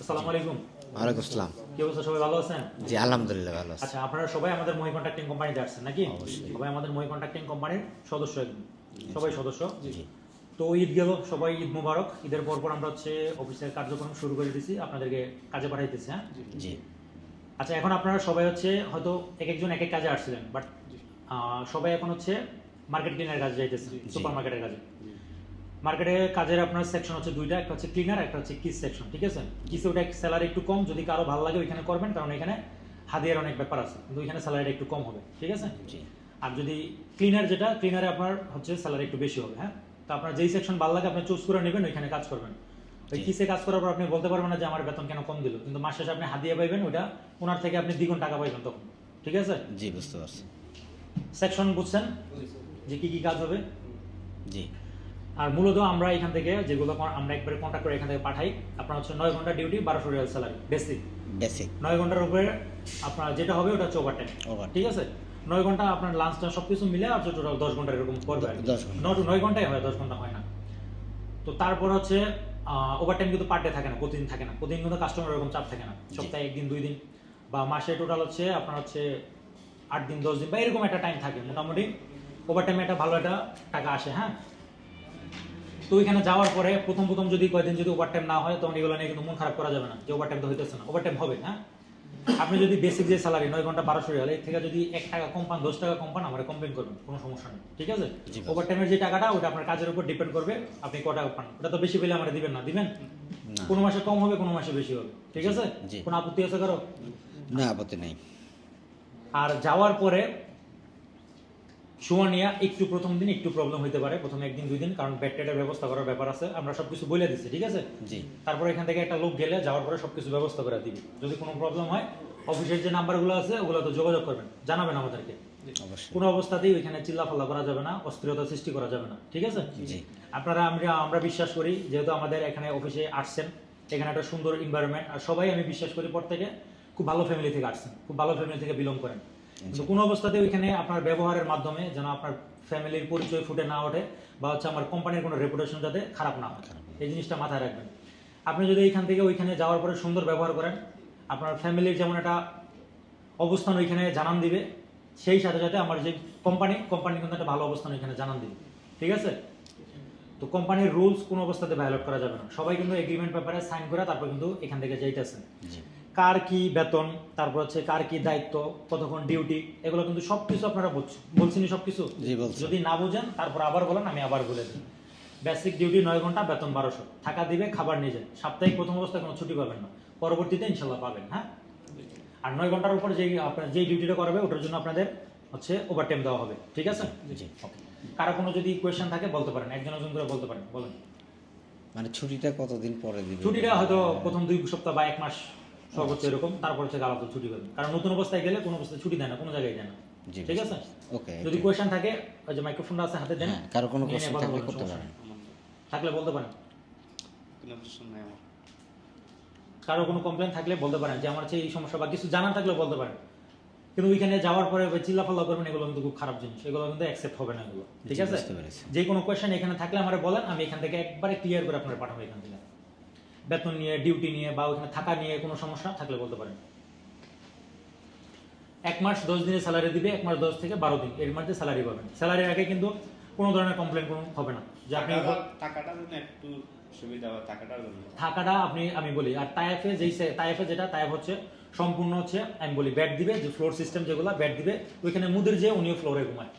আসসালামু আলাইকুম। ওয়ালাইকুম আসসালাম। কি অবস্থা, সবাই ভালো আছেন? জি আলহামদুলিল্লাহ ভালো আছি। আচ্ছা, আপনারা সবাই আমাদের মহি কন্ট্রাক্টিং কোম্পানিতে আসছেন নাকি? অবশ্যই। সবাই আমাদের মহি কন্ট্রাক্টিং কোম্পানির সদস্য একদম, সবাই সদস্য। জি তো ঈদ গেল, সবাই ঈদ মুবারক। ঈদের পর আমরা হচ্ছে অফিসের কার্যক্রম শুরু করে দিয়েছি, আপনাদেরকে কাজে পাঠাইতেছি। হ্যাঁ, জি আচ্ছা, এখন আপনারা সবাই হচ্ছে হয়তো এক একজন এক এক কাজে আসছিলেন, বাট সবাই এখন হচ্ছে মার্কেট ক্লিনার কাজে যাইতেছে, সুপার মার্কেটের কাজে। মার্কেটে কাজের আপনার সেকশন হচ্ছে দুইটা, একটা হচ্ছে ক্লিনার, একটা হচ্ছে কিস সেকশন। ঠিক আছে, কিসে ওটা স্যালারি একটু কম, যদি কারো ভালো লাগে ওইখানে করবেন, কারণ এখানে হাদিয়ার অনেক ব্যাপার আছে, কিন্তু ওইখানে স্যালারিটা একটু কম হবে। ঠিক আছে, জি আর যদি ক্লিনার, যেটা ক্লিনারে আপনার হচ্ছে স্যালারি একটু বেশি হবে। হ্যাঁ, তো আপনার যেই সেকশন ভালো লাগে আপনি চুজ করে নেবেন, ওইখানে কাজ করবেন। ওই কিসে কাজ করার পর আপনি বলতে পারবেন না যে আমার বেতন কেন কম দিল, কিন্তু মাস শেষে আপনি হাদিয়া পাইবেন, ওইটা ওনার থেকে আপনি দ্বিগুণ টাকা পাইবেন তখন। ঠিক আছে, জি বুঝতে পারছি। সেকশন বুঝছেন যে কি কি কাজ হবে? জি আর মূলত আমরা এখান থেকে যেগুলো আমরা একবারে কন্ট্যাক্ট করে এখান থেকে পাঠাই, আপনার হচ্ছে 9 ঘন্টা duty, 1200 Real salary basic. Basic 9 ঘন্টার উপরে আপনার যেটা হবে ওটা হচ্ছে ওভারটাইম। Overtime। ঠিক আছে, 9 ঘন্টা আপনার লাঞ্চটা সবকিছু মিলে আর টোটাল 10 ঘন্টা এরকম করবে। 10 ঘন্টা। 9 ঘন্টাই হয়, 10 ঘন্টা হয় না। তো তারপর হচ্ছে ওভারটাইম কিন্তু পার ডে থাকে না, প্রতিদিন থাকে না, প্রতিদিন কিন্তু কাস্টমার এরকম চাপ থাকে না, সপ্তাহে একদিন 2 দিন বা মাসে টোটাল হচ্ছে আপনার হচ্ছে 8 দিন 10 দিন বা এরকম একটা টাইম থাকে মোটামুটি। ওভারটাইমে একটা ভালো একটা টাকা আসে। হ্যাঁ, তো ওইখানে যাওয়ার পরে প্রথম প্রথম যদি কয়েকদিন যদি ওভারটাইম না হয়, তখন এগুলো নিয়ে কিন্তু মন খারাপ করা যাবে না যে ওভারটাইম তো হইতেছে না, ওভারটাইম হবে। হ্যাঁ, আপনি যদি বেসিক যে স্যালারি 9 ঘন্টা 1200 রিয়াল, এর থেকে যদি 1 টাকা কম পান, 10 টাকা কম পান, আমার কমপ্লেন করবেন, কোনো সমস্যা নেই। ঠিক আছে, জি, ওভারটাইমের যে টাকাটা ওটা আপনার কাজের উপর ডিপেন্ড করবে, আপনি কত টাকা পান। ওটা তো বেশি পেলে আমরা দিবেন না, দিবেন না। কোনো মাসে কম হবে, কোনো মাসে বেশি হবে। ঠিক আছে, জি। কোনো আপত্তি আছে কারো? না আপত্তি নেই। আর যাওয়ার পরে শোয়া নিয়ে একটু প্রথম দিন একটু প্রবলেম হইতে পারে, প্রথম একদিন 2 দিন, কারণ বেড টেডের ব্যবস্থা করার ব্যাপার আছে, আমরা সবকিছু বলে দিচ্ছি। ঠিক আছে, জি তারপর এখান থেকে একটা লোক গেলে যাওয়ার পরে সবকিছু ব্যবস্থা করে দিবি। যদি কোনো প্রবলেম হয়, অফিসের যে নাম্বারগুলো আছে ওগুলো তো যোগাযোগ করবেন, জানাবেন আমাদেরকে। অবশ্যই। কোনো অবস্থাতেই ওইখানে চিল্লাফাল্লা করা যাবে না, অস্থিরতা সৃষ্টি করা যাবে না। ঠিক আছে, জি আপনারা আমরা বিশ্বাস করি, যেহেতু আমাদের এখানে অফিসে আসছেন, এখানে একটা সুন্দর এনভায়রনমেন্ট, আর সবাই আমি বিশ্বাস করি পর থেকে খুব ভালো ফ্যামিলি থেকে আসছেন, খুব ভালো ফ্যামিলি থেকে বিলং করেন। কিন্তু কোনো অবস্থাতে ওইখানে আপনার ব্যবহারের মাধ্যমে যেন আপনার ফ্যামিলির পরিচয় ফুটে না ওঠে, বা হচ্ছে আমার কোম্পানির কোনো রেপুটেশন যাতে খারাপ না হয়, এই জিনিসটা মাথায় রাখবেন। আপনি যদি এইখান থেকে ওইখানে যাওয়ার পরে সুন্দর ব্যবহার করেন, আপনার ফ্যামিলির যেমন একটা অবস্থান ওইখানে জানান দিবে, সেই সাথে সাথে আমার যে কোম্পানি কিন্তু একটা ভালো অবস্থান ওইখানে জানান দিবে। ঠিক আছে, তো কোম্পানির রুলস কোনো অবস্থাতে ভায়োলেট করা যাবে না, সবাই কিন্তু এগ্রিমেন্ট পেপারে সাইন করে তারপর কিন্তু এখান থেকে যাইতেছেন। জি কার কি বেতন, তারপর হচ্ছে কার কি দায়িত্ব, কতক্ষণ ডিউটি, এগুলো কিন্তু সবকিছু আপনারা বলছেনই সবকিছু। জি বলছি। যদি না বুঝেন তারপর আবার বলেন, আমি আবার বলে দিই। বেসিক ডিউটি 9 ঘন্টা, বেতন 1200, টাকা দিবে, খাবার নিয়ে যায়, সাপ্তাহিক প্রথম অবস্থায় কোনো ছুটি পাবেন না, পরবর্তীতে ইনশাল্লাহ পাবেন। হ্যাঁ, আর 9 ঘন্টার উপর যেই আপনার যেই ডিউটিটা করবে ওটার জন্য আপনাদের হচ্ছে ওভারটাইম দেওয়া হবে। ঠিক আছে, জি ওকে। কারো কোনো যদি কোয়েশ্চেন থাকে বলতে পারেন, একজন একজন করে বলতে পারেন, বলেন। মানে ছুটিটা কতদিন পরে দিবে? ছুটিটা হয়তো প্রথম 2 সপ্তাহ বা 1 মাস সর্বোচ্চ এরকম, তারপর হচ্ছে আলাদা ছুটি পাবেন, কারণ নতুন অবস্থায় গেলে কোনো অবস্থায় ছুটি দেয় না, কোনো জায়গায় দেয় না। জি ঠিক আছে, ওকে। যদি কোয়েশ্চেন থাকে, ওই যে মাইক্রোফোনটা আছে হাতে দেন, হ্যাঁ, কারো কোনো নিয়ে নিয়ে কোশ্চেন কথা থাকলে বলেন, করতে সমস্যা পারেন। নেই। থাকলে বলতে পারেন। কোনো প্রশ্ন নাই আমার। কারো কোনো কমপ্লেন থাকলে বলতে পারেন যে আমার হচ্ছে এই সমস্যা, বা কিছু জানার থাকলে বলতে পারেন। কিন্তু ওইখানে যাওয়ার পরে চিল্লাফাল্লা করবেন, এগুলো কিন্তু খুব খারাপ জিনিস, এগুলো কিন্তু অ্যাকসেপ্ট হবে না এগুলো। ঠিক জি, আছে, বুঝতে পেরেছি। যে কোনো কোয়েশ্চেন এখানে থাকলে আমার বলেন, আমি এখান থেকে একবারে ক্লিয়ার করে আপনার পাঠাবো। এখান থেকে বেতন নিয়ে, ডিউটি নিয়ে, বা ওইখানে থাকা নিয়ে কোনো সমস্যা থাকলে বলতে পারেন। 1 মাস 10 দিনের স্যালারি দিবে, 1 মাস 10 থেকে 12 দিন এর মধ্যে স্যালারি পাবেন। স্যালারির আগে কিন্তু কোনো ধরনের কমপ্লেন কোনো হবে না, যে আপনি টাকাটার জন্য একটু সুবিধা হয়, টাকাটার জন্য। থাকাটা আমি বলি। আর তায়েফে যেটা তায়েফ হচ্ছে সম্পূর্ণ হচ্ছে, আমি বলি বেড দিবে, যে ফ্লোর সিস্টেম যেগুলো বেড দিবে, ওইখানে মুদির যে উনিও ফ্লোরে ঘুমায়।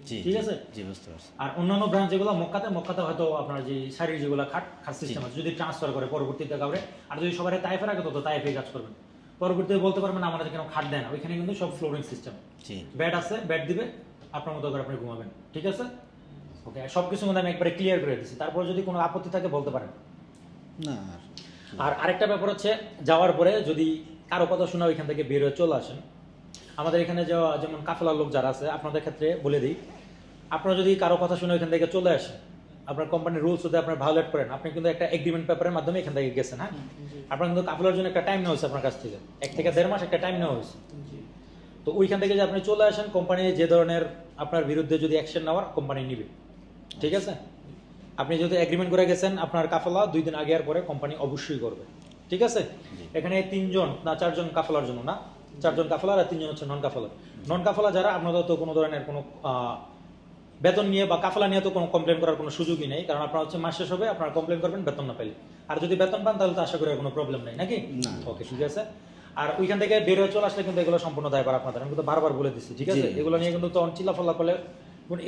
জি ঠিক আছে, জি বুঝতে পারছি। আর অন্যান্য ব্রাঞ্চ যেগুলো মক্কাতে হয়তো আপনার যে শাড়ির যেগুলো খাট সিস্টেম আছে, যদি ট্রান্সফার করে পরবর্তীতে কাউরে, আর যদি সবাই তাইফে রাখে তো তাইফে কাজ করবেন, পরবর্তীতে বলতে পারবেন আমাদের কেন খাট দেয় না, ওইখানে কিন্তু সব ফ্লোরিং সিস্টেম, জি বেড আছে, বেড দিবে, আপনার মতো করে আপনি ঘুমাবেন। ঠিক আছে, ওকে। সবকিছু মধ্যে আমি একবারে ক্লিয়ার করে দিচ্ছি, তারপর যদি কোনো আপত্তি থাকে বলতে পারেন। না আর আরেকটা ব্যাপার হচ্ছে, যাওয়ার পরে যদি কারো কথা শোনা ওইখান থেকে বের হয়ে চলে আসেন, আমাদের এখানে যেমন কাফেলার লোক যারা আছে, আপনাদের ক্ষেত্রে বলে দিই, আপনারা যদি কারো কথা শুনে ওইখান থেকে চলে আসেন, আপনার কোম্পানির রুলস যদি আপনার ভায়োলেট করেন, আপনি কিন্তু একটা এগ্রিমেন্ট পেপারের মাধ্যমে এখান থেকে গেছেন। হ্যাঁ, আপনার কিন্তু কাফেলার জন্য একটা টাইম নেওয়া হয়েছে আপনার কাছ থেকে, 1 থেকে 1.5 মাস একটা টাইম নেওয়া হয়েছে। তো ওইখান থেকে যে আপনি চলে আসেন, কোম্পানি যে ধরনের আপনার বিরুদ্ধে যদি অ্যাকশন নেওয়ার, কোম্পানি নিবে। ঠিক আছে, আপনি যদি এগ্রিমেন্ট করে গেছেন, আপনার কাফেলা 2 দিন আগে আর পরে কোম্পানি অবশ্যই করবে। ঠিক আছে? এখানে 3জন না 4জন কাফেলার জন্য না, 4জন কাফেলার আর 3জন হচ্ছে নন কাফেলার। নন কাফেলা যারা, আপনাদের তো কোনো ধরনের কোনো বেতন নিয়ে বা কাফেলা নিয়ে তো কোনো কমপ্লেন করার কোনো সুযোগই নেই, কারণ আপনার হচ্ছে মাস শেষ হবে, আপনারা কমপ্লেন করবেন বেতন না পেলে। আর যদি বেতন পান তাহলে তো আশা করি আর কোনো প্রবলেম নেই, নাকি? না। ওকে, ঠিক আছে। আর ওইখান থেকে বের হয়ে চলে আসলে কিন্তু এগুলো সম্পূর্ণ দায়ভার আপনাদের, আমি কিন্তু বারবার বলে দিচ্ছি, ঠিক আছে? জি। এগুলো নিয়ে কিন্তু তখন চিল্লাফাল্লা করলে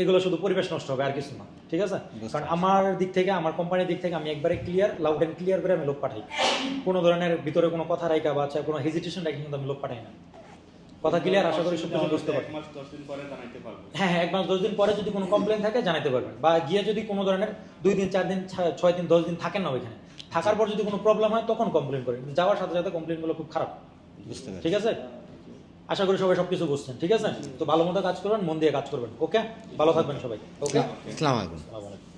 এগুলো শুধু পরিবেশ নষ্ট হবে, আর কিছু না, ঠিক আছে? বুঝতে কারণ আমার দিক থেকে, আমার কোম্পানির দিক থেকে আমি একবারে ক্লিয়ার, লাউড এন্ড ক্লিয়ার করে আমি লোক পাঠাই। কোনো ধরনের ভিতরে কোনো কথা রাখা বা কোনো হেজিটেশন রাখি কিন্তু আমি লোক পাঠাই না। কথা ক্লিয়ার, আশা করি সব কিছু বুঝতে পারবেন। 1 মাস 10 দিন পরে জানাইতে পারবো। হ্যাঁ, 1 মাস 10 দিন পরে যদি কোনো কমপ্লেন থাকে জানাতে পারবেন, বা গিয়ে যদি কোনো ধরনের 2 দিন 4 দিন 6 দিন 10 দিন থাকেন না ওইখানে, থাকার পর যদি কোনো প্রবলেম হয় তখন কমপ্লেন করেন, যাওয়ার সাথে সাথে কমপ্লেনগুলো খুব খারাপ, বুঝতে পারছি। ঠিক আছে? আশা করি সবাই সবকিছু বুঝছেন, ঠিক আছে? তো ভালো মতো কাজ করবেন, মন দিয়ে কাজ করবেন, ওকে? ভালো থাকবেন সবাই, ওকে? আসসালামু আলাইকুম। আসসালামু আলাইকুম।